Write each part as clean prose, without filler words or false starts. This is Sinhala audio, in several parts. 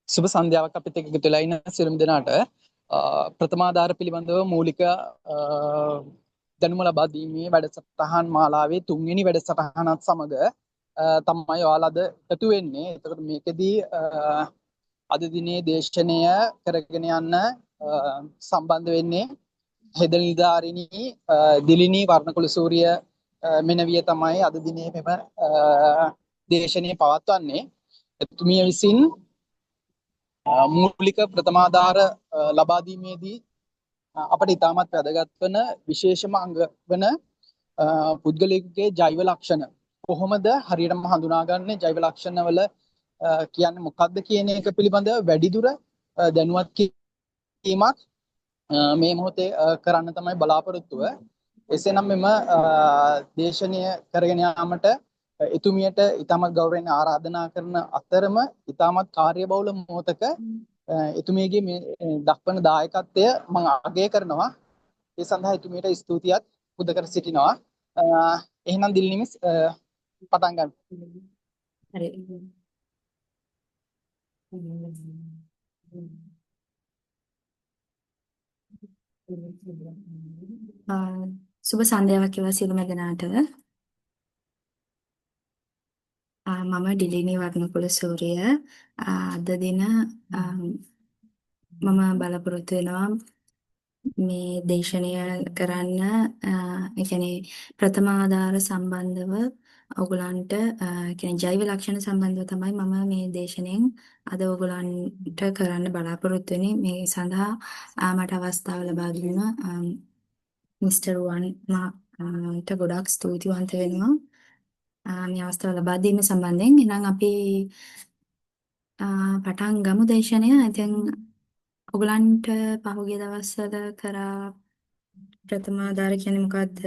සුබ සන්ධ්‍යාවක් අපිත් එක්ක එකතු වෙලා ඉන්න සියලුම දෙනාට ප්‍රථමාධාර පිළිබඳව මූලික දැනුම ලබා දීමේ වැඩසටහන් මාලාවේ 3 වෙනි වැඩසටහනත් සමග තමයි ඔයාලා අද එකතු වෙන්නේ. එතකොට මේකෙදී අද දිනේ දේශනය කරගෙන යන්න සම්බන්ධ වෙන්නේ හෙද නිලධාරිණී දිලිනී වර්ණකුල සූරිය මෙනවිය තමයි අද දිනේ මෙම දේශනය පවත්වන්නේ. එතුමිය විසින් මූලික ප්‍රථමාධාර ලබා දීමේදී අපට ඉතාමත් වැදගත් වන විශේෂම අංග වන පුද්ගලයෙකුගේ ජෛව ලක්ෂණ කොහොමද හරියටම හඳුනාගන්නේ, ජෛව ලක්ෂණවල කියන්නේ මොකක්ද කියන එක පිළිබඳව වැඩිදුර දැනුවත් කිරීමක් මේ මොහොතේ කරන්න තමයි බලාපොරොත්තුව. එසේනම් මෙම දේශනය කරගෙන යාමට එතුමියට ඉතාමත් ගෞරවයෙන් ආරාධනා කරන අතරම ඉතාමත් කාර්යබහුල මොහොතක එතුමියගේ මේ දක්වන දායකත්වය මම අගය කරනවා. ඒ සඳහා එතුමියට ස්තුතියත් පුද කර සිටිනවා. එහෙනම් දිල්නිමිස් පටන් ගන්න. හරි. සුබ සන්ධ්‍යාවක් කියලා සියලුම දෙනාට. මම ඩිලිනී වර්ණකුල සූරිය. අද දින මම බලාපොරොත්තු වෙනවා මේ දේශනය කරන්න. ඒ කියන්නේ ප්‍රථමාධාර සම්බන්ධව ඔයගලන්ට කියන්නේ ජෛව ලක්ෂණ සම්බන්ධව තමයි මම මේ දේශනෙන් අද ඔයගලන්ට කරන්න බලාපොරොත්තු වෙන්නේ. මේ සඳහා මට අවස්ථාව ලබා දුන්න මිස්ටර් රුවන් මාට ගොඩාක් ස්තුතිවන්ත වෙනවා. මේ අවස්ථාව ලබා දීම සම්බන්ධයෙන්. එහෙනම් අපි පටන් ගමු දේශනය. ඉතින් ඔයගලන්ට පහුගිය දවස්වල කරා ප්‍රථමාධාර කියන්නේ මොකද්ද?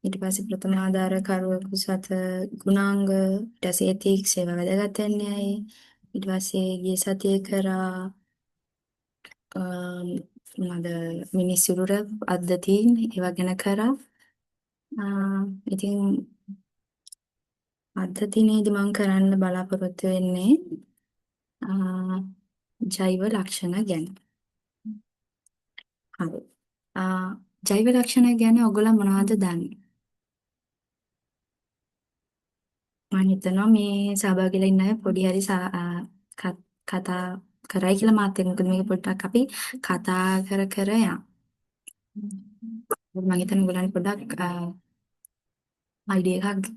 ඊට පස්සේ ප්‍රථමාධාර කරුවෙකු සත ගුණාංග, ඊට පස්සේ ethics ඒවා වැදගත් වෙන්නේ ඇයි? ඊට පස්සේ ගිය සතියේ කරා මොනවාද මිනිස් සිරුර පද්ධතීන් ඒවා ගැන කරා. ඉතින් අද දිනේදී මම කරන්න බලාපොරොත්තු වෙන්නේ ජෛව ලක්ෂණ ගැන. හරි. ජෛව ලක්ෂණ ගැන ඔයගොල්ලෝ මොනවද දන්නේ? මම හිතනවා මේ සහභාගීලා ඉන්න අය පොඩි හරි කතා කරයි කියලා මාත් එක්ක. මොකද මේක පොඩ්ඩක් අපි කතා කර කර යමු. මම හිතන්නේ ඔයගොල්ලන්ට පොඩ්ඩක් අයිඩියා එකක්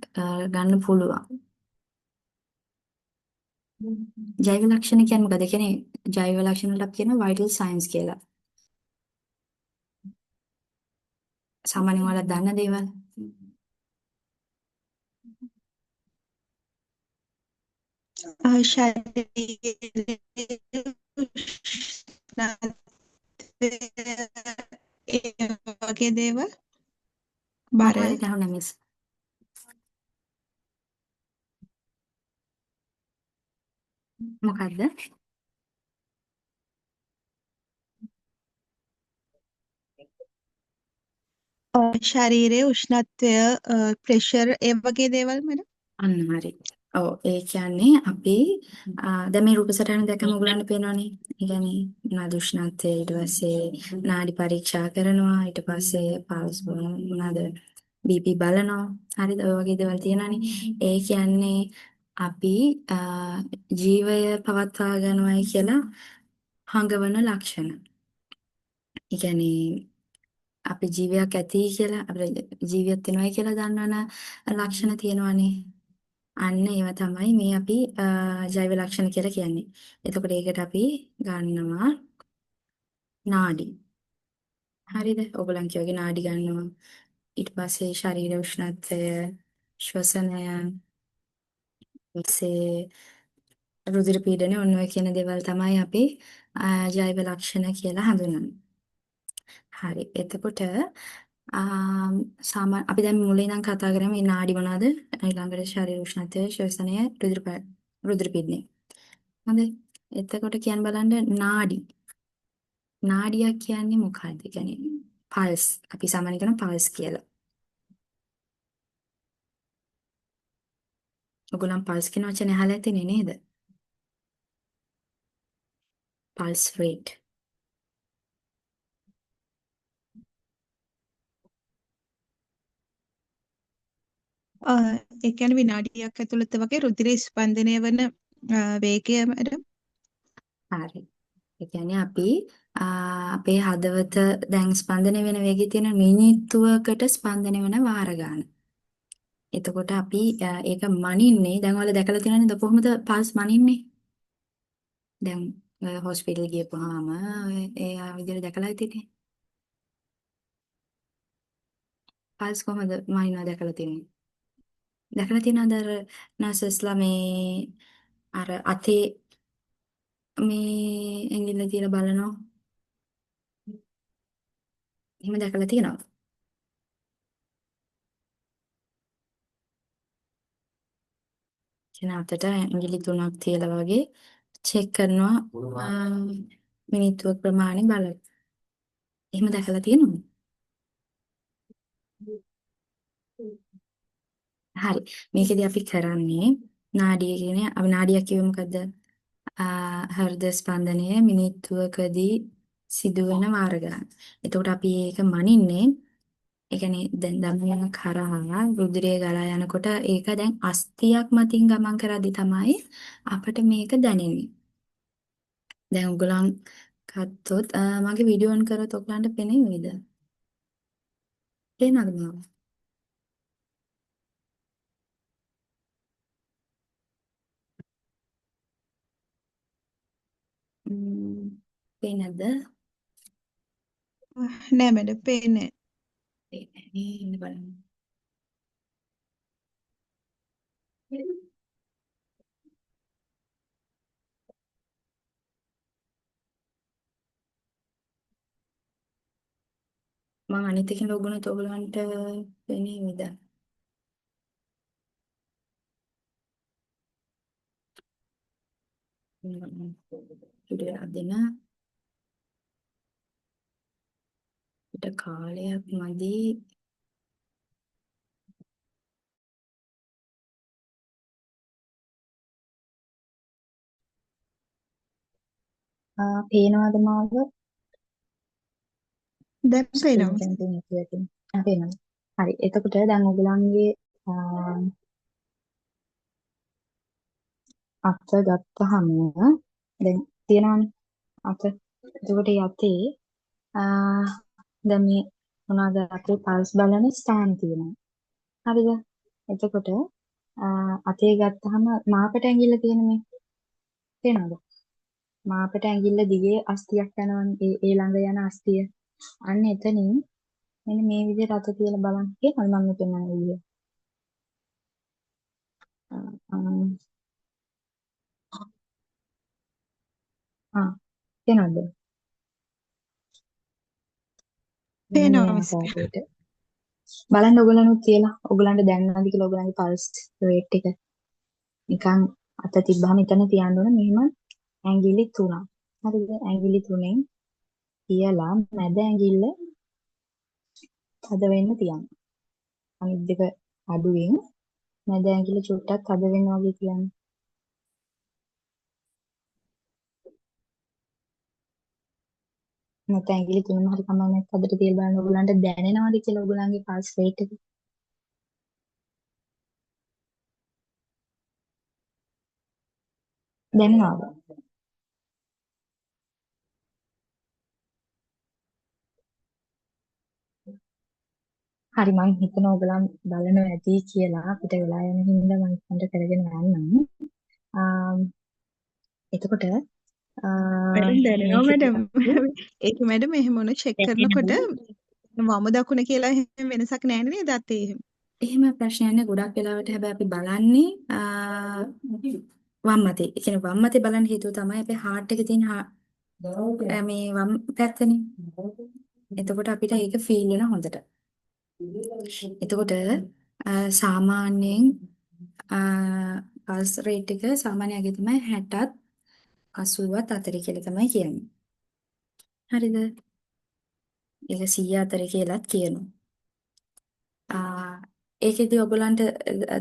ගන්න පුළුවන්. ජෛව ලක්ෂණ කියන්නේ මොකද? කියන්නේ ජෛව ලක්ෂණ වලට කියනවා වයිටල් සයන්ස් කියලා. සාමාන්‍යයෙන් ඔයාලා දන්න දේවල්. ශරීරයේ ඒ වගේ දේවල් බර හරියට අහුණා මිස්. මොකද්ද? ශරීරයේ උෂ්ණත්වය ප්‍රෙෂර් ඒ වගේ දේවල් මඩම්. අන්න හරි. ඔව් ඒ කියන්නේ අපි දැන් මේ රූප සටහන දැක්කම ඔයගලන්ට පේනවනේ. ඒ කියන්නේ නාඩි උෂ්ණත්වය ඊට පස්සේ නාඩි පරීක්ෂා කරනවා ඊට පස්සේ පල්ස් මොනවාද BP බලනවා. හරිද? ඔය වගේ දේවල් තියෙනවනේ. ඒ කියන්නේ අපි ජීවය පවත්වා ගන්නවයි කියලා හඟවන ලක්ෂණ. ඒ කියන්නේ අපි ජීවියක් ඇති කියලා අපිට ජීවියක් වෙනවයි කියලා දන්නවන ලක්ෂණ තියෙනවනේ. අන්න ඒවා තමයි මේ අපි ජෛව ලක්ෂණ කියලා කියන්නේ. එතකොට ඒකට අපි ගන්නවා නාඩි. හරිද? ඔයගලන් කියවගේ නාඩි ගන්නවා. ඊට පස්සේ ශරීර උෂ්ණත්වය, ශ්වසනය, ඊපස්සේ රුධිර පීඩනය ඔන්න ඔය කියන දේවල් තමයි අපි ජෛව ලක්ෂණ කියලා හඳුන්වන්නේ. හරි. එතකොට අපි දැන් මුලින් ඉඳන් කතා කරමු මේ නාඩි මොනවාද? ඊළඟට ශරීර උෂ්ණත්වය, ශ්වසනය, රුධිර පීඩනය. හොඳයි. එතකොට කියන්න බලන්න නාඩි. නාඩියක් කියන්නේ මොකක්ද? කියන්නේ පල්ස්. අපි සාමාන්‍යයෙන් කියන පල්ස් කියලා. ඔයගොල්ලන් පල්ස් කියන වචනේ අහලා ඇතිනේ නේද? pulse rate. ඒ කියන්නේ විනාඩියක් ඇතුළත වගේ රුධිර ස්පන්දනය වන වේගය මැඩම්. හරි. ඒ කියන්නේ අපි අපේ හදවත දැන් ස්පන්දනය වෙන වේගය තියෙන මිනිත්තුවකට ස්පන්දනය වෙන වාර ගන්න. එතකොට අපි ඒක මනින්නේ දැන් ඔයාලා දැකලා තියෙනවනේ කොහොමද පල්ස් මනින්නේ? දැන් හොස්පිටල් ගියපුවාම ඒ විදිහට දැකලා තියෙන්නේ. පල්ස් කොහොමද මනිනවා දැකලා තියෙන්නේ? දැකලා තියෙනවද අර නර්සස්ලා මේ අර අතේ මේ ඇඟිල්ල තියලා බලනවා. එහෙම දැකලා තියෙනවද? කියන අතට ඇඟිලි 3ක් තියලා වගේ චෙක් කරනවා මිනිත්තුවක් ප්‍රමාණය බලලා. එහෙම දැකලා තියෙනවද? හරි. මේකෙදි අපි කරන්නේ නාඩිය කියන්නේ අපි නාඩියක් කිව්වෙ මොකද්ද? හෘද ස්පන්දනය මිනිත්තුවකදී සිදුවෙන වාර ගන්න. එතකොට අපි ඒක මනින්නේ ඒ කියන්නේ දැන් දමනය කරහා රුධිරය ගලා යනකොට ඒක දැන් අස්තියක් මතින් ගමන් කරද්දී තමයි අපිට මේක දැනෙන්නේ. දැන් උගලන් ගත්තොත් මගේ වීඩියෝ ඔන් කරොත් ඔයගලන්ට පේනවද? පේනවද මාව? පේන්නේ නැද්ද? නෑ මැඩම් පේන්නේ පේන්නේ නේ ඉන්න බලන්න. මම අනිත් එකෙන් ලොගුණත් ඔයගලන්ට පේනවද? ඉතින් අදින ඊට කාලයක් මදි. පේනවද මාව? දැන් පේනවා. පේන තියෙන. පේනවා. හරි. එතකොට දැන් ඔයගලන්ගේ අත ගත්තාම දැන් තියෙනවනේ අත. එතකොට යතේ දැන් මේ මොනවාද අපේ පල්ස් බලන ස්ථාන තියෙනවා. හරිද? එතකොට අතේ ගත්තාම මාපට ඇඟිල්ල තියෙන මේ පේනවද? මාපට ඇඟිල්ල දිගේ අස්තියක් යනවනේ ඒ ළඟ යන අස්තිය. අන්න එතනින් මෙන්න මේ විදිහට අත තියලා බලන්න කියනවා මම මෙතන ඉන්නේ. පේනවද? මෙන්න පේනවා මේ මිස්. ආකාරයට. බලන්න ඔයගලනුත් කියලා ඔයගලන්ට දැනනවාද කියලා ඔයගලන්ගේ පල්ස් රේට් එක නිකන් අත තිබ්බහම එතන තියන්න ඕන මෙහෙම ඇඟිලි 3ක්. හරිද? ඇඟිලි 3ෙන් තියලා මැද ඇඟිල්ල තද වෙන්න තියන්න. අනිත් දෙක අඩුවෙන් මැද ඇඟිල්ල චුට්ටක් තද වෙනවා වගේ තියන්න. නැත්නම් ඇඟිලි 3ම හරි කමන්නේ තදට තියලා බලන්න ඔයගලන්ට දැනෙනවද කියලා ඔයගලන්ගේ පල්ස් රේට් එක. දැනෙනවද? හරි මම හිතන ඔයගලන් බලනවා ඇති කියලා අපිට වෙලා යන හින්දා මම ඉස්සරහට කරගෙන යන්නම්. එතකොට මැඩම් දැනෙනවා මේකෙදි මැඩම්. ඒක මැඩම් එහෙම වුණ චෙක් කරනකොට වම දකුණ කියලා එහෙම වෙනසක් නැහැ නේද අතේ එහෙම. එහෙම ප්‍රශ්නයක් නෑ ගොඩක් වෙලාවට හැබැයි අපි බලන්නේ වම් අතේ. ඒ කියන්නේ වම් අතේ බලන්න හේතුව තමයි අපේ හાર્ට් එකේ තියෙන මේ වම් පැත්තනේ. එතකොට අපිට ඒක ෆීල් වෙන හොඳට. එතකොට සාමාන්‍යයෙන් පල්ස් රේට් එක සාමාන්‍යයෙන් තමයි 60ත් 80ත් අතර කියලා තමයි කියන්නේ. හරිද? ඒක 100 අතර කියලාත් කියනවා. ඒකෙදි ඔයගලන්ට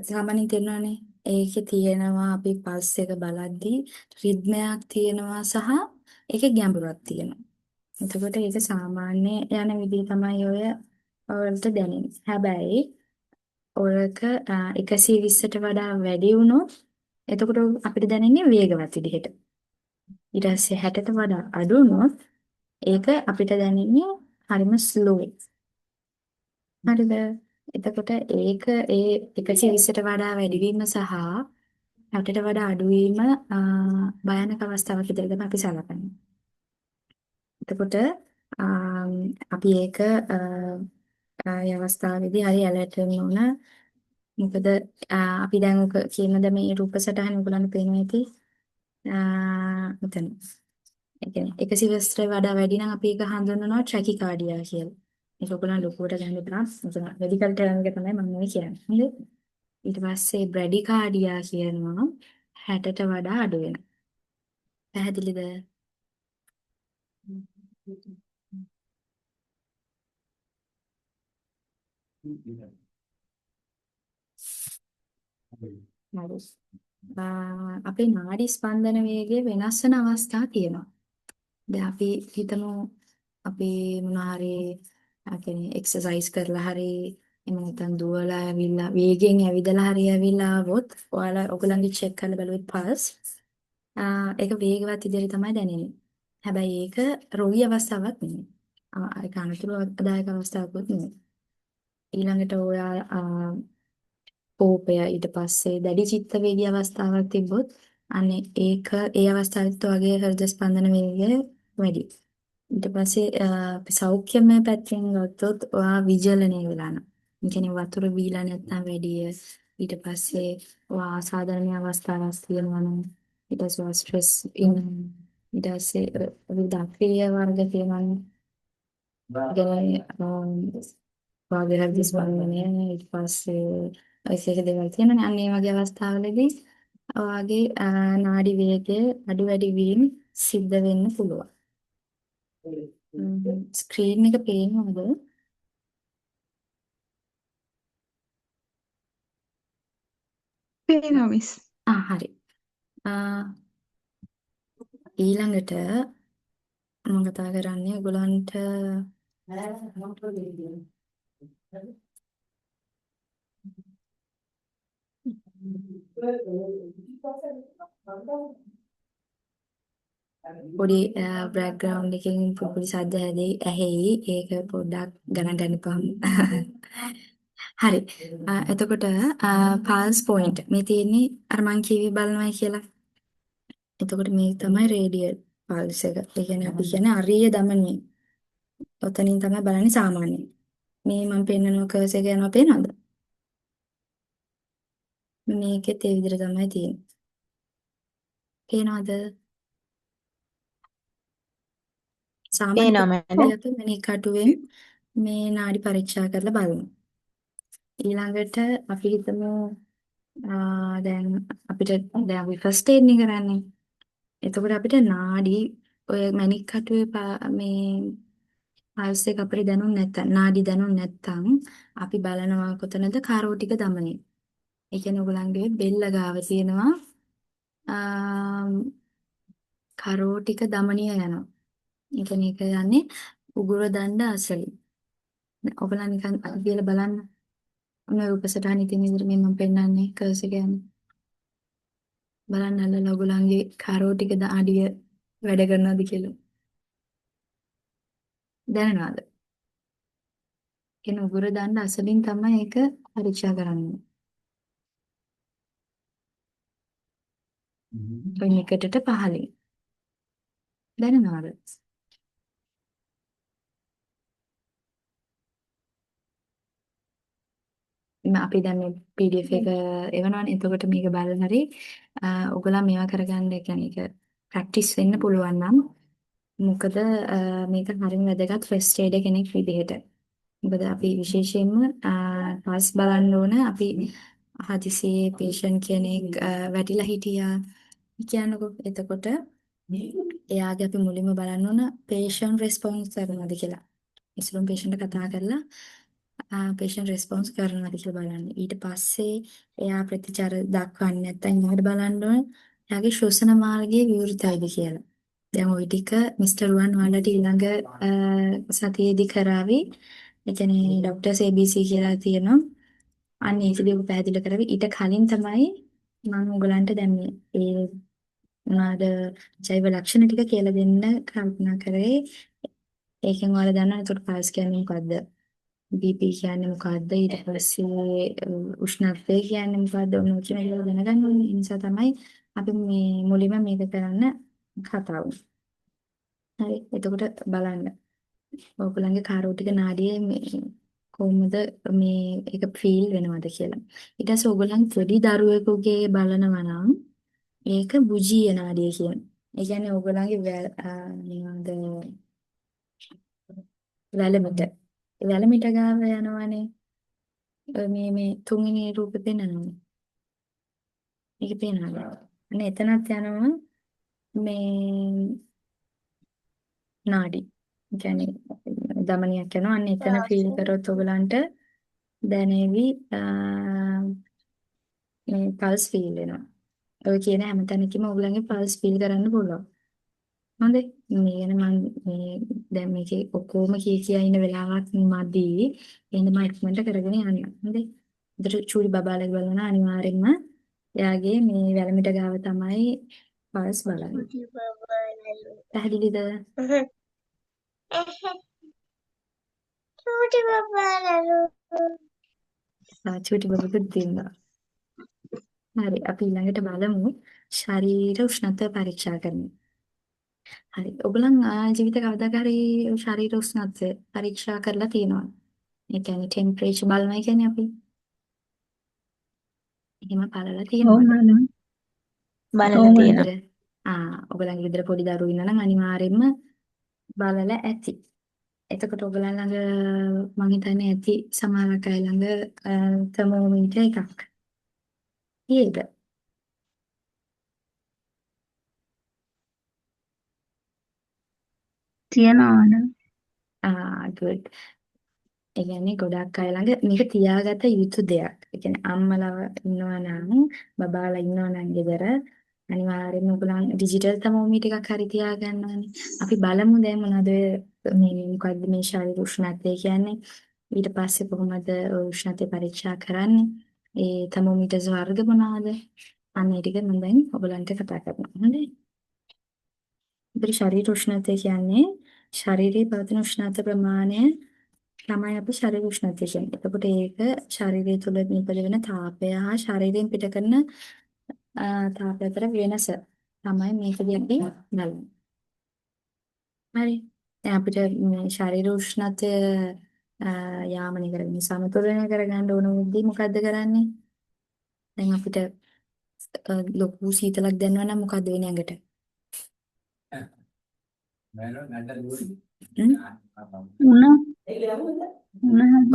සාමාන්‍යයෙන් තේරෙනවානේ ඒකේ තියෙනවා අපි පල්ස් එක බලද්දී රිද්මයක් තියෙනවා සහ ඒකේ ගැඹුරක් තියෙනවා. එතකොට ඒක සාමාන්‍ය යන විදිහ තමයි ඔය ඔයාලට දැනෙන්නේ. හැබැයි ඔයක 120ට වඩා වැඩි වුණොත් එතකොට අපිට දැනෙන්නේ වේගවත් විදිහට. ඊට පස්සේ 60ට වඩා අඩු වුණොත් ඒක අපිට දැනෙන්නේ හරිම ස්ලෝ. හරිද? එතකොට ඒක ඒ 120ට වඩා වැඩිවීම සහ 60ට වඩා අඩුවීම භයානක අවස්ථාවක් විදිහට තමයි අපි සලකන්නේ. එතකොට අපි ඒක ඒ අවස්ථාවේදී හරි ඇලර්ට් වෙන්න ඕන. මොකද අපි දැන් ඔක කියනද මේ රූප සටහන ඔයගොල්ලන්ට පේනවා ඇති. මෙතන. ඒ කියන්නේ 120ට වඩා වැඩි නම් අපි ඒක හඳුන්වනවා ට්‍රැකිකාඩියා කියලා. ඒක ඔයගොල්ලන් ලොකුවට ගන්න එපා. මෙතන මෙඩිකල් ටර්ම් එක තමයි මම මේ කියන්නේ. හරිද? ඊට පස්සේ බ්‍රැඩිකාඩියා කියනවා 60ට වඩා අඩු වෙන. පැහැදිලිද? හරි. අපේ නාඩි ස්පන්දන වේගය වෙනස් වෙන අවස්ථා තියෙනවා. දැන් අපි හිතමු අපි මොනවා හරි කියන්නේ එක්සර්සයිස් කරලා හරි එහෙම නැත්නම් දුවලා ඇවිල්ලා වේගෙන් ඇවිදලා හරි ඇවිල්ලා આવොත් ඔයගොල්ලන්ගේ චෙක් කරලා බලුවොත් පල්ස් ඒක වේගවත් විදිහට තමයි දැනෙන්නේ. හැබැයි ඒක රෝගී අවස්ථාවක් නෙමෙයි. ඒක අනතුරුදායක අවස්ථාවකුත් නෙමෙයි. ඊළඟට ඔයා කෝපය ඊට පස්සේ දැඩි චිත්ත වේගී අවස්ථාවක් තිබ්බොත් අනේ ඒක ඒ අවස්ථාවෙත් ඔයගේ හෘද ස්පන්දන වේගය වැඩි. ඊට පස්සේ අපි සෞඛ්‍යමය පැත්තෙන් ගත්තොත් ඔයා විජලනය වෙලා යනවා. ඒ කියන්නේ වතුර බීලා නැත්නම් වැඩි. ඊට පස්සේ ඔයා අසාධාරණ අවස්ථාවක් තියෙනවා නම් ඊට පස්සේ ඔයා ස්ට්‍රෙස් ඉන්න. ඊට පස්සේ විවිධ අප්‍රිය වර්ග තියෙනවා. වාගේ හෘද ස්පන්දනය ඊට පස්සේ ඒක දේවල් තියෙනනේ. අන්න ඒ වගේ අවස්ථාවලදී ඔයාගේ නාඩි වේගය අඩු වැඩි වීම සිද්ධ වෙන්න පුළුවන්. ස්ක්‍රීන් එක පේනවද? පේනවා මිස්. හරි. ඊළඟට මම කතා කරන්නේ ඔයගලන්ට පොඩි බෑග්ග්‍රවුන්ඩ් එකකින් පොඩි සද්ද ඇහෙයි. ඒක පොඩ්ඩක් ගණන් ගන්න එපා. හරි. එතකොට පල්ස් පොයින්ට් මේ තියෙන්නේ අර මං කියවි බලනවා කියලා. එතකොට මේ තමයි රේඩියල් පල්ස් එක. ඒ කියන්නේ අපි කියන්නේ අරීය දමනය. ඔතනින් තමයි බලන්නේ සාමාන්‍යයෙන්. මේ මම පෙන්නන කර්ස් එක යනවා පේනවද? මේකෙත් ඒ විදිහට තමයි තියෙන්නේ. පේනවද? සාමාන්‍ය පේනවා මැඩම්. අපි මෙනි කටුවෙන් මේ නාඩි පරීක්ෂා කරලා බලමු. ඊළඟට අපි හිතමු දැන් අපිට දැන් අපි ෆස්ට් එයිඩ් නේ කරන්නේ. එතකොට අපිට නාඩි ඔය මැණික් කටුවේ මේ පල්ස් එක අපිට දැනුම් නැත්තම් නාඩි දැනුම් නැත්තම් අපි බලනවා කොතනද කරෝටික දමනය. ඒ කියන්නේ ඔයගලන්ගේ බෙල්ල ගාව තියෙනවා කරෝටික දමනය යනවා. ඒ කියන්නේ ඒක යන්නේ උගුර දණ්ඩ අසලින්. ඔයගලන් නිකන් කියලා බලන්න. මේ රූපසටහනේ තියෙන විදිහට මේ මම පෙන්නන්නේ කර්ස් එක යන්නේ. බලන්න අල්ලලා ඔයගලන්ගේ කරෝටික අඩිය වැඩ කරනවද කියලා. දැනනවද? කියන උගුර දණ්ඩ අසලින් තමයි ඒක පරීක්ෂා කරන්නේ. ඔය නිකටට පහලින්. දැනනවද? අපි දැන් මේ PDF එක එවනවනේ. එතකොට මේක බලලා හරි ඔයගොල්ලෝ මේවා කරගන්න ඒ කියන්නේ ඒක ප්‍රැක්ටිස් වෙන්න පුළුවන් නම් මොකද මේක හරිම වැදගත් ෆස්ට් එයිඩ් කෙනෙක් විදිහට. මොකද අපි විශේෂයෙන්ම පල්ස් බලන්න ඕන අපි හදිසියේ patient කෙනෙක් වැටිලා හිටියා කියනකො එතකොට එයාගේ අපි මුලින්ම බලන්න ඕන patient response කරනවද කියලා. ඉස්සරහම patient කතා කරලා patient response කරනවද කියලා බලන්න. ඊට පස්සේ එයා ප්‍රතිචාර දක්වන්නේ නැත්නම් ඊළඟට බලන්න ඕන එයාගේ ශ්වසන මාර්ගයේ විවෘතයිද කියලා. දැන් ওই ටික මිස්ටර් රුවන් ඔයාලට ඊළඟ සතියේදී කරાવી. ඒ කියන්නේ ડોක්ටර්ස් ABC කියලා තියෙනවා. අන්න ඒකදී ඔබ පැහැදිලි කරાવી. ඊට කලින් තමයි මම ඔයගලන්ට දැන් ඒ මොනවාද ජෛව ලක්ෂණ ටික කියලා දෙන්න කල්පනා කරේ. ඒකෙන් ඔයාලා දන්නවා එතකොට පල්ස් කියන්නේ මොකද්ද? BP කියන්නේ මොකද්ද? ඊට පස්සේ උෂ්ණත්වය කියන්නේ මොකද්ද? ඔන්න ඔය කියන ඒවා දැනගන්න ඕනේ. ඒ නිසා තමයි අපි මේ මුලින්ම මේක කරන්න කතාව. හරි. එතකොට බලන්න. ඔයගොල්ලන්ගේ කාරෝටික නාඩියේ කොහොමද මේ ඒක ෆීල් වෙනවද කියලා. ඊට පස්සේ ඔයගොල්ලන් පොඩි දරුවෙකුගේ බලනවා නම් ඒක බුජීය නාඩිය කියන. ඒ කියන්නේ ඔයගොල්ලන්ගේ නිකන්ද වැලමිට. වැලමිට ගාව යනවනේ. මේ තුන්වෙනි රූපේ පෙන්නනවා. ඒක පේනවා. අනේ එතනත් යනවා මේ නාඩි. ඒ කියන්නේ දමනියක් යනවා. අන්න එතන ෆීල් කරොත් ඔයගලන්ට දැනේවි මේ පල්ස් ෆීල් වෙනවා. ඔය කියන හැම තැනකම ඔයගලන්ගේ පල්ස් ෆීල් කරන්න පුළුවන්. හොඳයි. මේ ගැන මම මේ දැන් මේකේ ඔක්කොම කියා ඉන්න වෙලාවක් මදි. එහෙනම් මම ඉක්මනට කරගෙන යන්න. හොඳයි. උදේට චූලි බබාලගේ බලනවා අනිවාර්යෙන්ම එයාගේ මේ වැලමිට ගාව තමයි පල්ස් බලන්නේ. පැහැදිලිද? චූටි බබකුත් තියෙනවා. හරි අපි ඊළඟට බලමු ශරීර උෂ්ණත්වය පරීක්ෂා කරන්න. හරි. ඔයගොල්ලන් ජීවිත කවදාක හරි ශරීර උෂ්ණත්වය පරීක්ෂා කරලා තියෙනවා. ඒ කියන්නේ ටෙම්පරේචර් බලනවා කියන්නේ අපි. එහෙම බලලා ඔව් තියෙනවද? මම බලලා තියෙනවා. ගෙදර ඔයගොල්ලන්ගේ ගෙදර පොඩි දරුවෝ ඉන්නවා නම් අනිවාර්යෙන්ම බලලා ඇති. එතකොට ඔයගොල්ලන් ළඟ මම හිතන්නේ ඇති සමහරක් අය ළඟ තර්මෝමීටර් එකක්. ඒද? තියනවාද? good. ඒ කියන්නේ ගොඩක් අය ළඟ මේක තියාගත යුතු දෙයක්. ඒ කියන්නේ අම්මලා ඉන්නවා නම් බබාලා ඉන්නවා නම් ගෙදර අනිවාර්යෙන්ම ඔයගොල්ලන් ඩිජිටල් තර්මෝමීටර් එකක් හරි තියාගන්න ඕනේ. අපි බලමු දැන් මොනවද මේ මොකද්ද මේ ශරීර උෂ්ණත්වය කියන්නේ. ඊට පස්සේ කොහොමද උෂ්ණත්වය පරීක්ෂා කරන්නේ? ඒ තර්මෝමීටර්ස් වර්ග මොනවාද? අන්න ඒ ටික මම දැන් ඔයගොල්ලන්ට කතා කරනවා. හොඳයි. ඉතින් ශරීර උෂ්ණත්වය කියන්නේ ශරීරයේ පවතින උෂ්ණත්ව ප්‍රමාණය තමයි අපි ශරීර උෂ්ණත්වය කියන්නේ. එතකොට ඒක ශරීරය තුළ නිපද වෙන තාපය හා ශරීරයෙන් පිට කරන තාපය අතර වෙනස තමයි මේකදී අපි බලන්නේ. හරි. දැන් අපිට මේ ශරීර උෂ්ණත්වය යාමනය කරගෙන සමතුලනය කරගන්න ඕන වෙද්දී මොකද්ද කරන්නේ? දැන් අපිට ලොකු සීතලක් දැනෙනවා නම් මොකද්ද වෙන්නේ ඇඟට? උණ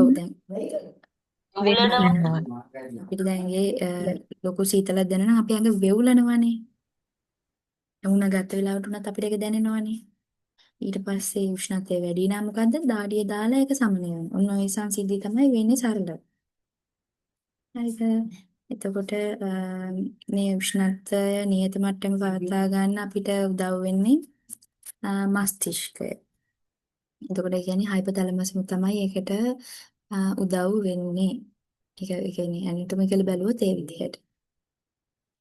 ඔව් දැන් වෙනනවා. අපිට දැන් ලොකු සීතලක් දැනෙනවා අපි ඇඟ වෙවුලනවානේ. උණ ගත වෙලාවට උනත් අපිට ඒක දැනෙනවානේ. ඊට පස්සේ උෂ්ණත්වය වැඩි නම් මොකද්ද? දාඩිය දාලා ඒක සමනය වෙනවා. ඔන්න ඔය සංසිද්ධිය තමයි වෙන්නේ සරලව. හරිද? එතකොට මේ උෂ්ණත්වය නියත මට්ටම පවත්වා ගන්න අපිට උදව් වෙන්නේ මස්තිෂ්කය. එතකොට ඒ කියන්නේ හයිපොතැලමස් තමයි ඒකට උදව් වෙන්නේ. ඒ කියන්නේ ඇනටොමිකලි බැලුවොත් ඒ විදිහට.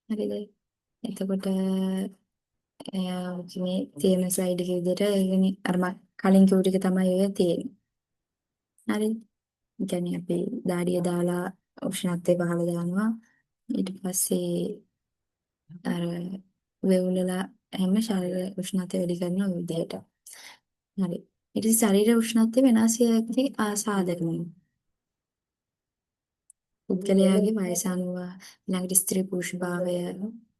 හරිද? එතකොට මේ තියෙන ස්ලයිඩ් එකේ විදිහට ඒ කියන්නේ අර කලින් කිව්ව ටික තමයි ඔය තියෙන්නේ. හරි. ඒ කියන්නේ අපි දාඩිය දාලා උෂ්ණත්වය පහළ දානවා. ඊට පස්සේ අර වේවුලලා හැම ශරීර උෂ්ණත්වය වැඩි කරන ඔය විදිහට. හරි. ඊට පස්සේ ශරීර උෂ්ණත්වය වෙනස් යති සාධක වෙනවා. පුද්ගලයාගේ වයස අනුව ඊළඟට ස්ත්‍රී පුරුෂ භාවය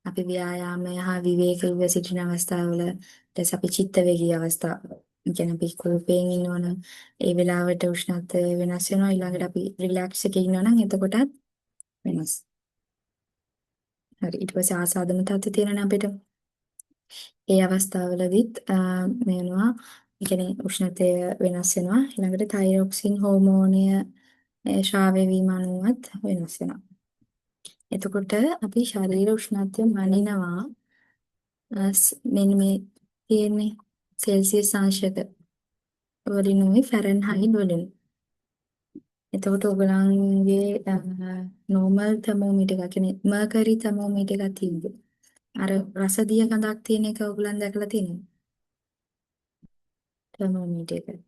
අපි ව්‍යායාමය හා විවේකීව සිටින අවස්ථාවල ඊට අපි චිත්ත වේගී අවස්ථාව. කියන්නේ අපි කෝපයෙන් ඉන්නවනම් ඒ වෙලාවට උෂ්ණත්වය වෙනස් වෙනවා ඊළඟට අපි රිලැක්ස් එකේ ඉන්නවනම් එතකොටත් වෙනස්. හරි ඊට පස්සේ ආසාදන තත්ත්වය තියෙනනේ අපිට. ඒ අවස්ථාවවලදීත් වෙනවා ඒ කියන්නේ උෂ්ණත්වය වෙනස් වෙනවා ඊළඟට තයිරොක්සින් හෝමෝනය ශ්‍රාවය වීම අනුවත් වෙනස් වෙනවා. එතකොට අපි ශරීර උෂ්ණත්වය මනිනවා මෙන්න මේ තියෙන්නේ සෙල්සියස් අංශක වලිනුයි ෆැරන්හයිට් වලින්. එතකොට ඔයගලන්ගේ නෝමල් තර්මෝමීටර් එක කියන්නේ මර්කරි තර්මෝමීටර් එකක් තිබ්බේ. අර රසදිය ගඳක් තියෙන එක ඔයගලන් දැකලා තියෙනවද? තර්මෝමීටර් එක.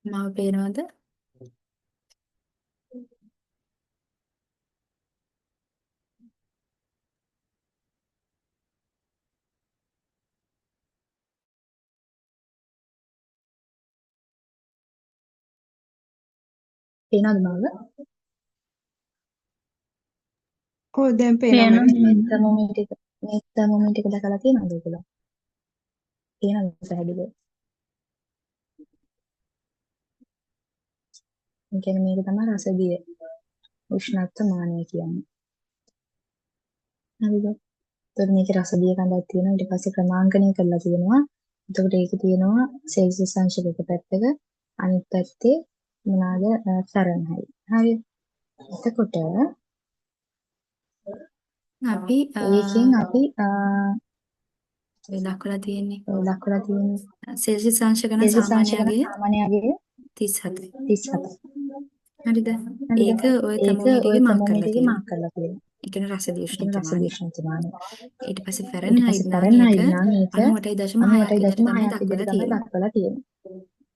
මාව පේනවද? පේනවද මාව? ඔව් දැන් පේනවා මැඩම්. මේ තර්මෝමීටර් එක දැකලා තියෙනවද ඔයගොල්ලෝ? පේනවද පැහැදිලිව? ඒ කියන්නේ මේක තමයි රසදිය උෂ්ණත්වමානය කියන්නේ. හරිද? එතකොට මේකේ රසදිය කඳක් තියෙනවා. ඊට පස්සේ ක්‍රමාංකණය කරලා තියෙනවා. එතකොට ඒක තියෙනවා සෙල්සියස් අංශක එක පැත්තක අනිත් පැත්තේ මොනවාද ෆැරන්හයිට්. හරි. එතකොට අපි ඒකෙන් අපි දක්වලා තියෙන්නේ සෙල්සියස් අංශක නම් සාමාන්‍යයෙන් 37. හරිද? ඒක ඔය තර්මෝමීටර් එකේ මාක් කරලා තියෙනවා. ඒ කියන්නේ රසදිය උෂ්ණත්වමානය. ඊට පස්සේ ෆැරන්හයිට් නම් ඒක 98.6ක් විතර තමයි දක්වලා තියෙන්නේ.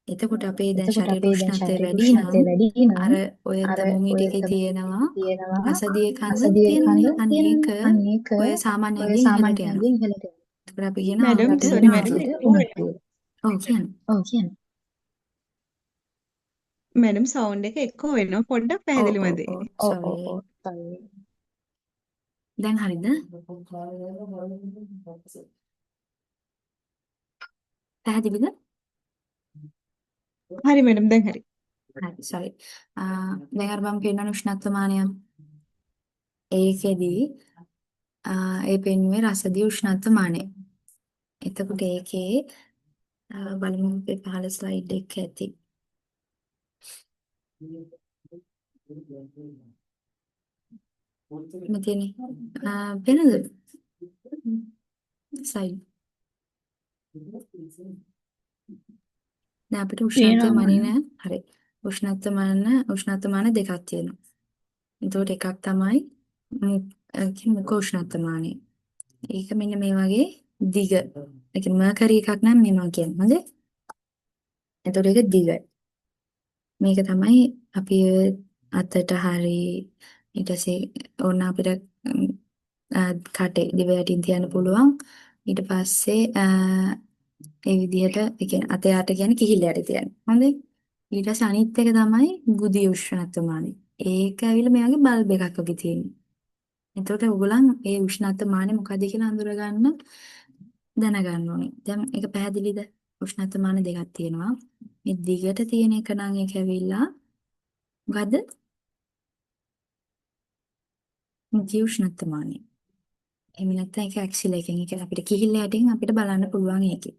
එතකොට අපේ දැන් ශරීර උෂ්ණත්වය වැඩි නම් අර ඔය තර්මෝමීටර් එකේ තියෙනවා රසදිය කඳ තියෙනනේ. අනේක ඔය සාමාන්‍යයෙන් ඉහළට යනවා. එතකොට අපි කියනවා මැඩම් අපිට සෝරි මැඩම්. ඔව් කියන්නේ. මැඩම් සවුන්ඩ් එක එක්කෝ වෙනවා. පොඩ්ඩක් පැහැදිලිව දෙන්න. sorry. දැන් හරිද? පැහැදිලිද? හරි මැඩම් දැන් හරි. හරි sorry. දැන් අර මම පෙන්නන උෂ්ණත්වමානය ඒකෙදි ඒ පෙන්වුවේ රසදිය උෂ්ණත්වමානය. එතකොට ඒකේ බලමු මේ පහළ ස්ලයිඩ් එක ඇති. මෙතන පෙන්නද? ස්ලයිඩ්. දැන් අපිට උෂ්ණත්වමාන හරි. උෂ්ණත්වමාන දෙකක් තියෙනවා. එතකොට එකක් තමයි මුඛ උෂ්ණත්වමානය. ඒක මෙන්න මේ වගේ දිග. ඒ කියන්නේ මර්කරි එකක් නම් මෙනවා කියන්නේ. හොඳේ. එතකොට ඒක දිගයි. මේක තමයි අපි අතට හරි ඊට පස්සේ ඕන අපිට කටේ දිව යටින් තියන්න පුළුවන්. ඊට පස්සේ ඒ විදිහට ඒ කියන්නේ අත යට කියන්නේ කිහිල්ල යට තියන්න. හොඳේ. ඊට පස්සේ අනිත් එක තමයි බුදි උෂ්ණත්වමානය. ඒක ඇවිල්ලා මේ වගේ බල්බ් එකක් වගේ තියෙනවා. එතකොට ඔයගොල්ලන් ඒ උෂ්ණත්වමානය මොකද්ද කියලා අඳුර ගන්න දැනගන්න ඕනේ. දැන් ඒක පැහැදිලිද? උෂ්ණත්වමාන දෙකක් තියෙනවා. මේ දිගට තියෙන එක නම් ඒක ඇවිල්ලා මොකද්ද? මුඛී උෂ්ණත්වමානය. එහෙම නැත්නම් ඒක ඇක්සිල් එකෙන් ඒ කියන්නේ අපිට කිහිල්ල යටින් අපිට බලන්න පුළුවන් ඒකේ.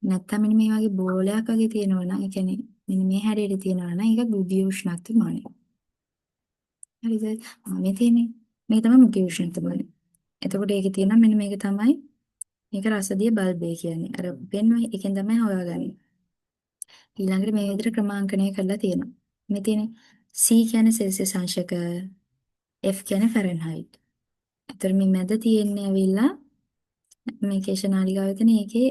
නැත්නම් මෙන්න මේ වගේ බෝලයක් වගේ තියෙනවා නම් ඒ කියන්නේ මෙන්න මේ හැඩයට තියෙනවා නම් ඒක බුද්ධි උෂ්ණත්වමානය. හරිද? මේ තියෙන්නේ මේක තමයි මුඛී උෂ්ණත්වමානය. එතකොට ඒකේ තියෙනවා මෙන්න මේක තමයි මේක රසදිය බල්බය කියන්නේ. අර පෙන්වයි එකෙන් තමයි හොයාගන්නේ. ඊළඟට මේ විදිහට ක්‍රමාංකණය කරලා තියෙනවා. මේ තියෙන්නේ C කියන්නේ සෙල්සියස් අංශක F කියන්නේ ෆැරන්හයිට්. ඒතර මේ මැද තියෙන්නේ ඇවිල්ලා මේ කේශ නාලිකාව එතන ඒකේ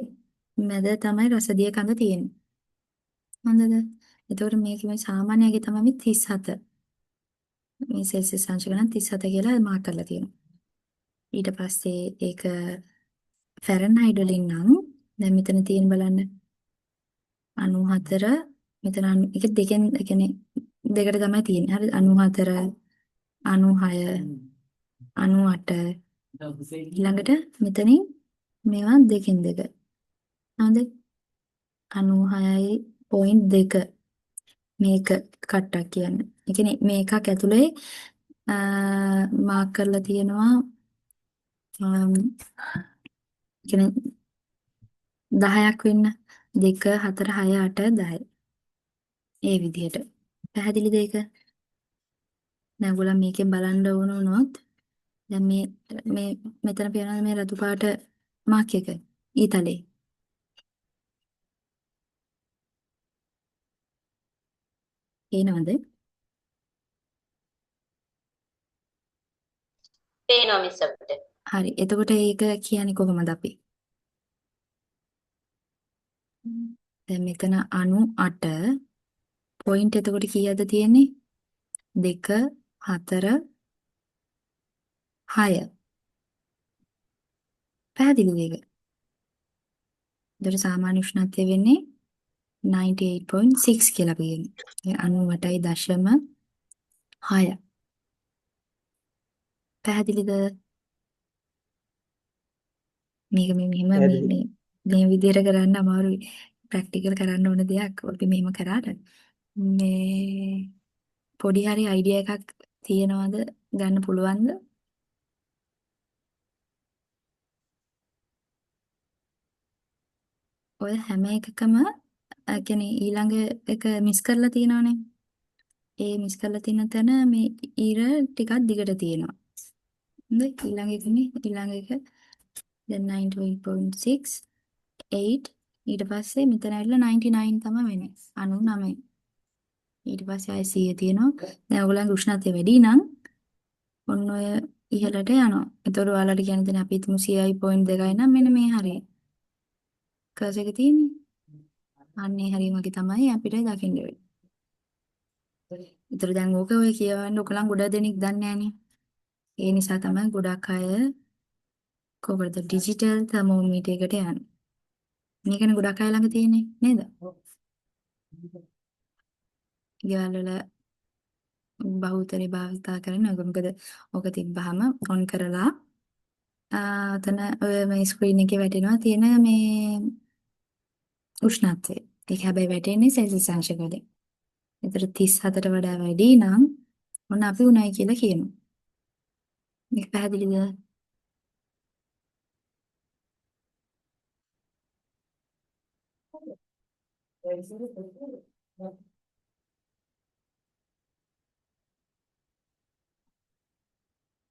මැද තමයි රසදිය කඳ තියෙන්නේ. හොඳද? එතකොට මේක මේ සාමාන්‍යයේ තමයි මේ 37. මේ සෙල්සියස් අංශක නම් 37 කියලා මාක් කරලා තියෙනවා. ඊට පස්සේ ඒක ෆැරන්හයිට් වලින් නම් දැන් මෙතන තියෙන බලන්න 94 මෙතන ඒක දෙකෙන් ඒ කියන්නේ දෙකට තමයි තියෙන්නේ. හරි 94 96 98 ඊළඟට මෙතනින් මේවා දෙකෙන් දෙක. හරිද? 96.2 මේක කට්ටක් කියන්නේ. ඒ කියන්නේ මේකක් ඇතුලේ මාක් කරලා තියෙනවා කියන්නේ 10ක් වෙන්න. 2 4 6 8 10. ඒ විදිහට. පැහැදිලිද ඒක? දැන් ඔයගොල්ලන් මේකෙන් බලන්න ඕන වුණොත් දැන් මේ මෙතන පේනවා මේ රතු පාට මාක් එක ඊතලේ. පේනවද? පේනවා මිස් අපිට. හරි. එතකොට ඒක කියන්නේ කොහොමද අපි? දැන් මෙතන 98 පොයින්ට් එතකොට කීයද තියෙන්නේ? 2 4 6. පැහැදිලිද ඒක? එතකොට සාමාන්‍ය උෂ්ණත්වය වෙන්නේ 98.6 කියලා අපි කියන්නේ. 98.6. පැහැදිලිද? මේක මෙහෙම පැහැදිලි. මේ විදිහට කරන්න අමාරුයි. ප්‍රැක්ටිකල් කරන්න ඕන දෙයක්. අපි මෙහෙම කරාට මේ පොඩි හරි අයිඩියා එකක් තියෙනවද? ගන්න පුළුවන්ද? ඔය හැම එකකම කියන්නේ ඊළඟ එක මිස් කරලා තියෙනවනේ. ඒ මිස් කරලා තියෙන තැන මේ ඉර ටිකක් දිගට තියෙනවා. හොඳයි ඊළඟ එකනේ ඊළඟ එක දැන් 98.6 8 ඊට පස්සේ මෙතන ඇවිල්ලා 99 තමයි වෙන්නේ 99 ඊට පස්සේ ආයෙ 100 තියෙනවා දැන් ඔයගොල්ලන්ගේ උෂ්ණත්වය වැඩි නම් ඔන්න ඔය ඉහළට යනවා ඒතකොට ඔයාලට කියන්න දෙන අපි හිතමු 100.2 නම් මෙන්න මේ හරිය කර්ස් එක තියෙන්නේ අන්නේ හරිය වගේ තමයි අපිට දකින්න වෙන්නේ ඒතර දැන් ඕක ඔය කියවන්න ඔයගොල්ලන් ගොඩ දෙනෙක් දන්නේ නැහනේ ඒ නිසා තමයි ගොඩක් අය කොහොමද ඩිජිටල් තර්මෝමීටර් එකට යන්නේ. මේකනේ ගොඩක් අය ළඟ තියෙන්නේ නේද? ගෙවල් වල බහුතරය භාවිතා කරන එක මොකද ඕක තිබ්බහම ඔන් කරලා අතන ඔය මේ ස්ක්‍රීන් එකේ වැටෙනවා තියෙන මේ උෂ්ණත්වය. ඒක හැබැයි වැටෙන්නේ සෙල්සියස් අංශ වලින්. ඒතර 34ට වඩා වැඩි නම් ඔන්න අපි උණයි කියලා කියනවා. මේක පැහැදිලිද?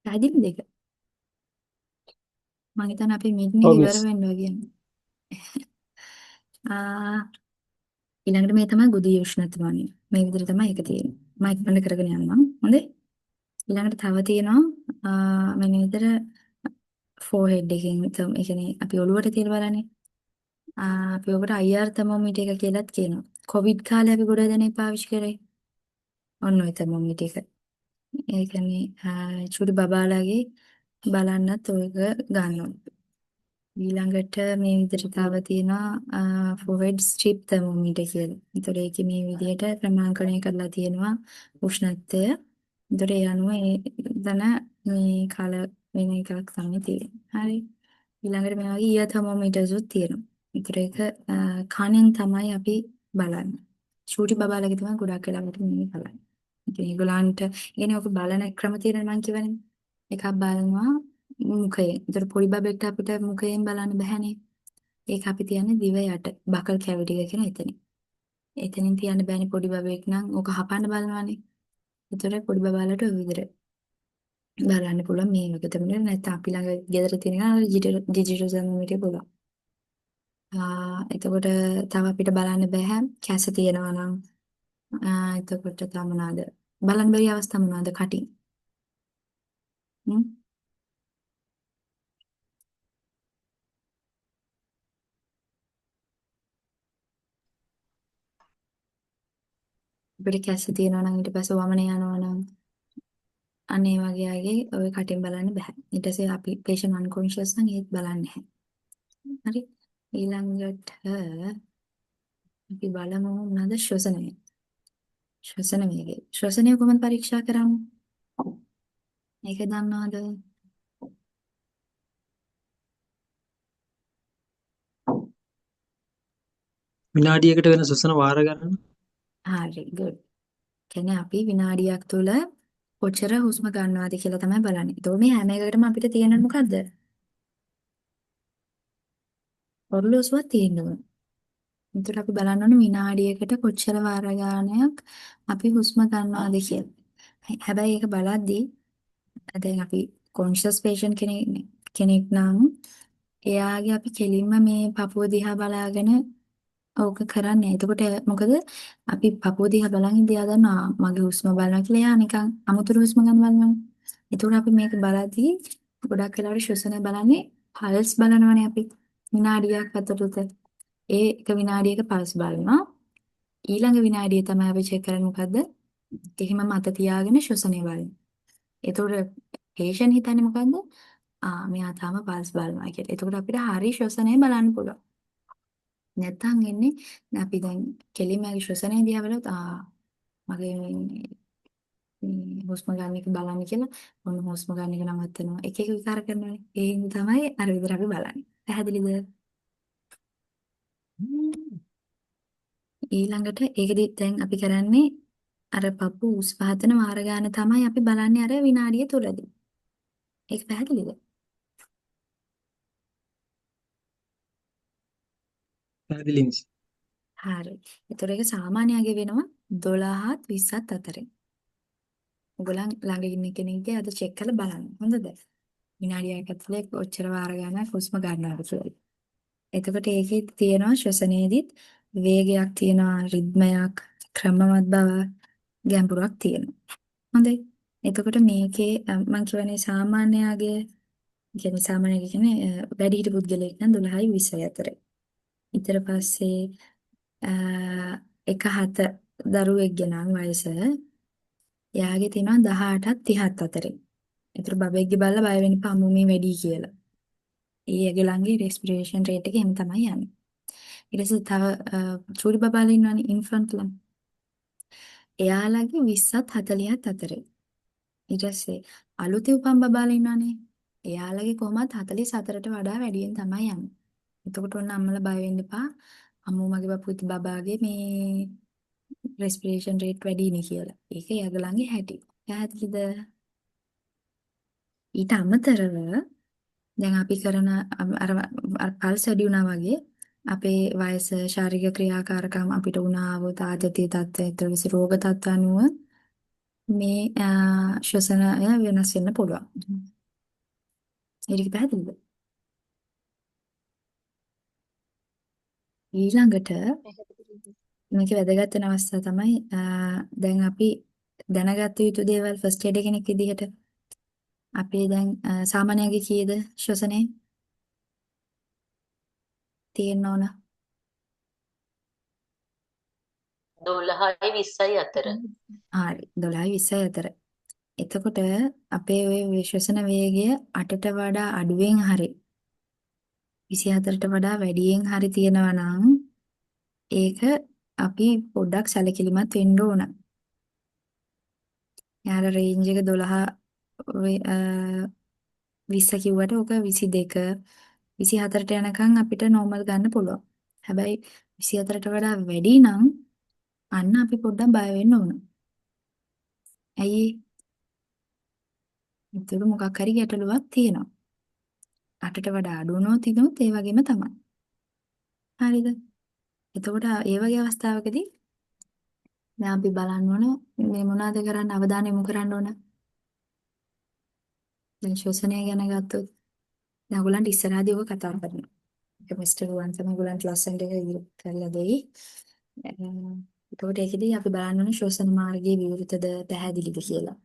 පැහැදිලිද ඒක? මම හිතන්නේ අපි මීටින් එක ඔව් ඉවර මිස්. වෙන්න කියන්නේ. ඊළඟට මේ තමයි ගුදී උෂ්ණත්වය. මේ විදිහට තමයි ඒක තියෙන්නේ. මම එක්ස්පැන්ඩ් කරගෙන යනවා. හොඳයි. ඊළඟට තව තියෙනවා මෙන්න විදිහට ෆෝර්හෙඩ් එකකින් ඒ කියන්නේ අපි ඔළුවට තියලා බලන්නේ. අපි ඔකට IR තර්මෝමීටර් එක කියලාත් කියනවා. කොවිඩ් කාලේ අපි ගොඩ දෙනෙක් පාවිච්චි කරේ. ඔන්න ඔය තර්මෝමීටර් එක. ඒ කියන්නේ චුටි බබාලාගේ බලන්නත් ඔයක ගන්නවා. ඊළඟට මේ විදිහට තව තියෙනවා ෆෝර්හෙඩ් ස්ට්‍රිප් තර්මෝමීටර් කියලා. ඒතර ඒකේ මේ විදිහට ක්‍රමාංකණය කරලා තියෙනවා උෂ්ණත්වය. ඒතර ඒ අනුව ඒ දන මේ කල වෙන එකක් තමයි තියෙන්නේ. හරි. ඊළඟට මේ වගේ ඊයර් තර්මෝමීටර්ස් උත් තියෙනවා. ඒතර ඒක කණෙන් තමයි අපි බලන්නේ. චූටි බබාලගේ තමයි ගොඩක් වෙලාවට මේ බලන්නේ. ඉතින් ඒගොල්ලන්ට කියන්නේ ඔක බලන ක්‍රම තියෙනවා මං කියවනේ. එකක් බලනවා මුඛයෙන්. ඒතර පොඩි බබෙක්ට අපිට මුඛයෙන් බලන්න බෑනේ. ඒක අපි තියන්නේ දිව යට. බකල් කැවිටි එක කියන එතන. එතනින් තියන්න බෑනේ පොඩි බබෙක් නම් ඕක හපන්න බලනවානේ. ඒතර පොඩි බබාලට ඔය විදිහට බලන්න පුළුවන් මේ වගේ තමයි නැත්නම් අපි ළඟ ගෙදර තියෙන ඩිජිටල් තර්මෝමීටර් පුළුවන්. එතකොට තව අපිට බලන්න බෑ කැස තියෙනවා නම් එතකොට තව මොනවාද බලන්න බැරි අවස්ථා මොනවාද කටින් අපිට කැස තියෙනවා නම් ඊට පස්සේ වමනේ යනවා නම් අනේ වගේ අයගේ ඔය කටින් බලන්න බෑ. ඊට පස්සේ අපි patient unconscious නම් ඒත් බලන්නේ නැහැ. හරි ඊළඟට අපි බලමු මොනවාද ශ්වසනය. ශ්වසන වේගය. ශ්වසනය කොහොමද පරීක්ෂා කරන්නේ? මේක දන්නවද? විනාඩියකට වෙන ශ්වසන වාර ගණන. හරි good. කියන්නේ අපි විනාඩියක් තුළ කොච්චර හුස්ම ගන්නවද කියලා තමයි බලන්නේ. ඒතකොට මේ හැම එකකටම අපිට තියෙන මොකද්ද? ඔරලෝසුවක් තියෙන්න ඕන. එතකොට අපි බලන්න ඕන විනාඩියකට කොච්චර වාර ගානක් අපි හුස්ම ගන්නවාද කියලා. හැබැයි ඒක බලද්දී දැන් අපි කොන්ෂස් පේෂන්ට් කෙනෙක් නම් එයාගේ අපි කෙලින්ම මේ පපුව දිහා බලාගෙන ඕක කරන්නේ. එතකොට මොකද අපි පපුව දිහා බලන් ඉඳලා එයා දන්නවා මගේ හුස්ම බලනවා කියලා එයා නිකන් අමුතුරු හුස්ම ගන්න බලනවා. එතකොට අපි මේක බලද්දී ගොඩක් වෙලාවට ශ්වසනය බලන්නේ පල්ස් බලනවනේ අපි විනාඩියක් අතරතුර. ඒ එක විනාඩියක පල්ස් බලනවා. ඊළඟ විනාඩියේ තමයි අපි චෙක් කරන්නේ මොකද්ද? එහෙම මත තියාගෙන ශ්වසනය බලනවා. එතකොට පේෂන් හිතන්නේ මොකද්ද? මෙයා තාම පල්ස් බලනවා කියලා. එතකොට අපිට හරි ශ්වසනය බලන්න පුළුවන්. නැත්තම් එන්නේ අපි දැන් කෙලින්ම ශ්වසනය දිහා බලුවොත් මගේ මේ හුස්ම ගන්න එක බලන්න කියලා ඔන්න හුස්ම ගන්න එක නවත්තනවා. එක එක විකාර කරනවානේ. ඒ හින්දා තමයි අර විදිහට අපි බලන්නේ. පැහැදිලිද? ඊළඟට ඒකෙදි දැන් අපි කරන්නේ අර පපු උස් පහතන වාර ගන්න තමයි අපි බලන්නේ අර විනාඩිය තුලදී. ඒක පැහැදිලිද? පැහැදිලි මිස්. හරි. ඒතර ඒක සාමාන්‍යයෙන් වෙනවා 12ත් 20ත් අතරේ. ඔයගොල්ලන් ළඟ ඉන්න කෙනෙක්ගේ අද චෙක් කරලා බලන්න. හොඳද? විනාඩියක් ඇතුලේ ඔච්චර වාර ගණනක් හුස්ම ගන්නවද කියලා. එතකොට ඒකේ තියෙනවා ශ්වසනයේදීත් වේගයක් තියෙනවා, රිද්මයක්, ක්‍රමවත් බව, ගැඹුරක් තියෙනවා. හොඳයි. එතකොට මේකේ මම කියවනේ සාමාන්‍යයාගේ කියන්නේ සාමාන්‍ය කියන්නේ වැඩිහිටි පුද්ගලයෙක් නම් 12යි 20යි අතරේ. ඊට පස්සේ එක හත දරුවෙක්ගේ නම් වයස එයාගේ තියෙනවා 18ත් 30ත් අතරේ. ඒතර බබෙක්ගේ බලලා බය වෙන්න එපා අම්මෝ මේ වැඩි කියලා. ඊයගේ ළඟේ රෙස්පිරේෂන් රේට් එක එහෙම තමයි යන්නේ. ඊට පස්සේ තව චූටි බබාලා ඉන්නවනේ ඉන්ෆන්ට්ලා. එයාලගේ 20ත් 40ත් අතරේ. ඊට පස්සේ අලුතෙන් උපන් බබාලා ඉන්නවනේ. එයාලගේ කොහොමත් 44ට වඩා වැඩියෙන් තමයි යන්නේ. එතකොට ඔන්න අම්මලා බය වෙන්න එපා. අම්මෝ මගේ බබාගේ මේ රෙස්පිරේෂන් රේට් වැඩිනේ කියලා. ඒක එයාගේ ළඟේ හැටි. පැහැදිලිද? ඊට අමතරව දැන් අපි කරන අර පල්ස් වැඩි වුණා වගේ අපේ වයස ශාරීරික ක්‍රියාකාරකම් අපිට වුණා වූ ආතතිය තත්ත්වය ඊට රෝග තත්ත්ව අනුව මේ ශ්වසනය වෙනස් වෙන්න පුළුවන්. ඒක පැහැදිලිද? ඊළඟට මේක වැදගත් වෙන අවස්ථාව තමයි දැන් අපි දැනගත යුතු දේවල් ෆස්ට් එඩ් කෙනෙක් විදිහට අපි දැන් සාමාන්‍යයෙන් කීයද ශ්වසනය තියෙන්න ඕන? 12යි 20යි අතර. හරි 12යි 20යි අතර. එතකොට අපේ ওই විශ්වසන වේගය 8ට වඩා අඩුවෙන් හරි 24ට වඩා වැඩියෙන් හරි තියෙනවා නම් ඒක අපි පොඩ්ඩක් සැලකිලිමත් වෙන්න ඕන. යාර රේන්ජ් එක 12 20 කිව්වට ඕක 22 24ට යනකම් අපිට නෝමල් ගන්න පුළුවන්. හැබැයි 24ට වඩා වැඩි නම් අන්න අපි පොඩ්ඩක් බය වෙන්න ඕන. ඇයි? ඒතර මොකක් හරි ගැටලුවක් තියෙනවා. 8ට වඩා අඩු වුණොත් ඉදුත් ඒ වගේම තමයි. හරිද? එතකොට ඒ වගේ අවස්ථාවකදී දැන් අපි බලන්න ඕන මේ මොනවද කරන්න අවධානය යොමු කරන්න ඕන. දැන් ශ්වසනය ගැන ගත්තොත් දැන් ඔයගොල්ලන්ට ඉස්සරහදී ඔක කතා කරනවා. ඒක මිස්ටර් රුවන් තමයි ඔයගොල්ලන්ට ලස්සනට ඒක ඉදිරි කරලා දෙයි. එතකොට ඒකෙදී අපි බලන්න ඕනේ ශ්වසන මාර්ගයේ විවෘතද පැහැදිලිද කියලා.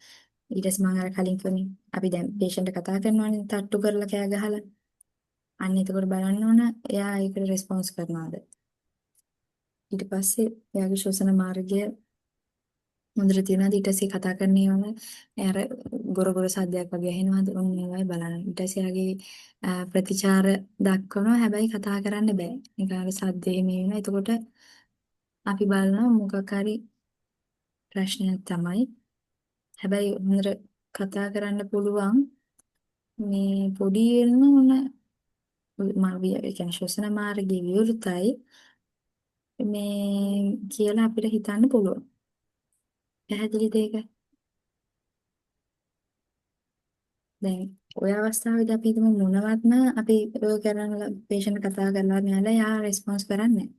ඊට පස්සේ මම අර කලින් කිව්වනේ අපි දැන් පේෂන්ට් කතා කරනවානේ තට්ටු කරලා කෑ ගහලා. අන්න එතකොට බලන්න ඕන එයා ඒකට රෙස්පොන්ස් කරනවද. ඊට පස්සේ එයාගේ ශ්වසන මාර්ගය හොඳට තියෙනවද ඊට පස්සේ කතා කරන්නේ වල අර ගොරගොර සද්දයක් වගේ ඇහෙනවද ඔන්න ඒවයි බලන්න. ඊට පස්සේ එයාගේ ප්‍රතිචාර දක්වනවා හැබැයි කතා කරන්න බෑ. නිකන් අර සද්දේ මේ වෙනවා. එතකොට අපි බලනවා මොකක් හරි ප්‍රශ්නයක් තමයි. හැබැයි හොඳට කතා කරන්න පුළුවන් මේ පොඩි වෙන ඕන ඒ කියන්නේ ශ්වසන මාර්ගයේ විවෘතයි මේ කියලා අපිට හිතන්න පුළුවන්. පැහැදිලිද ඒක? දැන් ඔය අවස්ථාවේදී අපි හිතමු මොනවත්ම අපි ඔය කරන patient කතා කරලා මෙයාලා යා රෙස්පොන්ස් කරන්නේ නැහැ.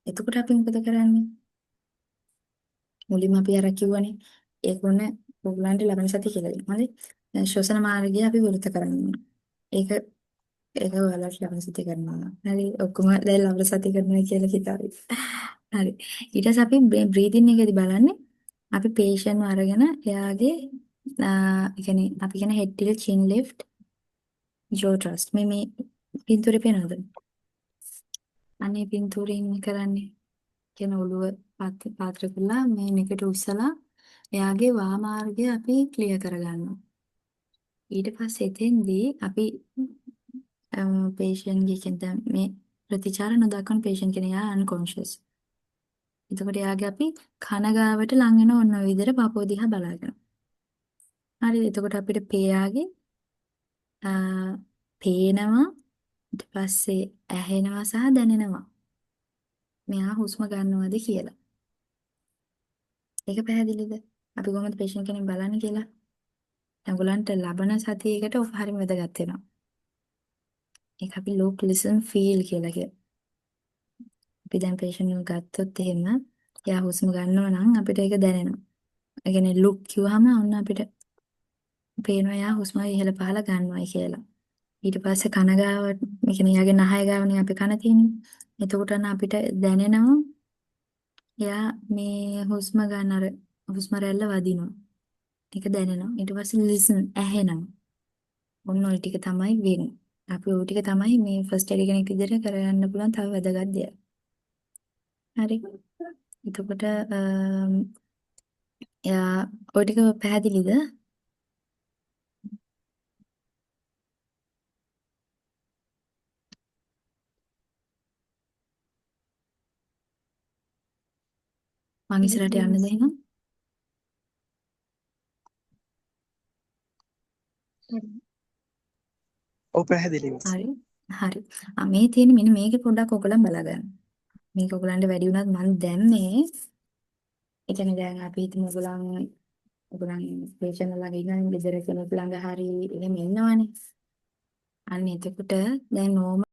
එතකොට අපි මොකද කරන්නේ? මුලින්ම අපි අර කිව්වනේ ඒගොල්ලන් ඕගලන්ට ලබන සතිය කියලා දෙනවා. හරි. දැන් ශ්වසන මාර්ගය අපි විවෘත කරන්න ඕනේ. ඒක ඒක ඔයාලට ලබන සතිය කරනවා. හරි. ඔක්කොම දැන් ලබන සතිය කරනවා කියලා හිතාවි. හරි. ඊට පස්සේ අපි බ්‍රීතින් එකේදී බලන්නේ අපි patient අරගෙන එයාගේ ඒ කියන්නේ අපි කියන head tilt chin lift jaw thrust මේ පින්තූරේ පේනවද? අනේ පින්තූරෙන් කරන්නේ. කියන ඔළුව පාත්‍ර කරලා මේ නෙකට උස්සලා එයාගේ වා මාර්ගය අපි ක්ලියර් කරගන්නවා. ඊට පස්සේ එතෙන්දී අපි patient ගේ මේ ප්‍රතිචාර නොදක්වන patient කෙනා යා unconscious. එතකොට එයාගේ අපි කන ගාවට ලං වෙන ඔන්න ඔය විදිහට පපුව දිහා බලාගෙන. හරිද? එතකොට අපිට පේයාගේ පේනවා ඊට පස්සේ ඇහෙනවා සහ දැනෙනවා. මෙයා හුස්ම ගන්නවද කියලා. ඒක පැහැදිලිද? අපි කොහොමද patient කෙනෙක් බලන්නේ කියලා? ඒගොල්ලන්ට ලබන සතියේකට ඔක හරිම වැදගත් වෙනවා. ඒක අපි look listen feel කියලා කියනවා. අපි දැන් patient එක ගත්තොත් එහෙම එයා හුස්ම ගන්නවා නම් අපිට ඒක දැනෙනවා. ඒ කියන්නේ look කිව්වහම ඔන්න අපිට පේනවා එයා හුස්ම ඉහළ පහළ ගන්නවායි කියලා. ඊට පස්සේ කන ගාව, ඒ කියන්නේ එයාගේ නහය ගාවනේ අපේ කන තියෙන්නේ. එතකොට අපිට දැනෙනවා එයා මේ හුස්ම ගන්න අර හුස්ම රැල්ල වදිනවා. ඒක දැනෙනවා. ඊට පස්සේ listen ඇහෙනවා. ඔන්න ඔය ටික තමයි වෙන්නේ. අපි ওই ටික තමයි මේ ෆස්ට් එඩ් කෙනෙක් විදිහට කරගන්න පුළුවන් තව වැදගත් දෙයක්. හරි. එතකොට එයා ඔය ටික පැහැදිලිද? මං ඉස්සරහට යන්න දෙන්නම්. ඔව් පැහැදිලි මිස්. හරි. හරි. මේ තියෙන මෙන්න මේකේ පොඩ්ඩක් ඔයගොල්ලන් බලාගන්න. මේක ඔයගොල්ලන්ට වැඩි වුණත් මම දැම්මේ ඒ කියන්නේ දැන් අපි හිතමු ඔයගොල්ලන් පේෂන්ට් ළඟ ඉන්න ගෙදර කෙනෙක් ළඟ හරි එහෙම ඉන්නවනේ. අන්න එතකොට දැන් නෝමල්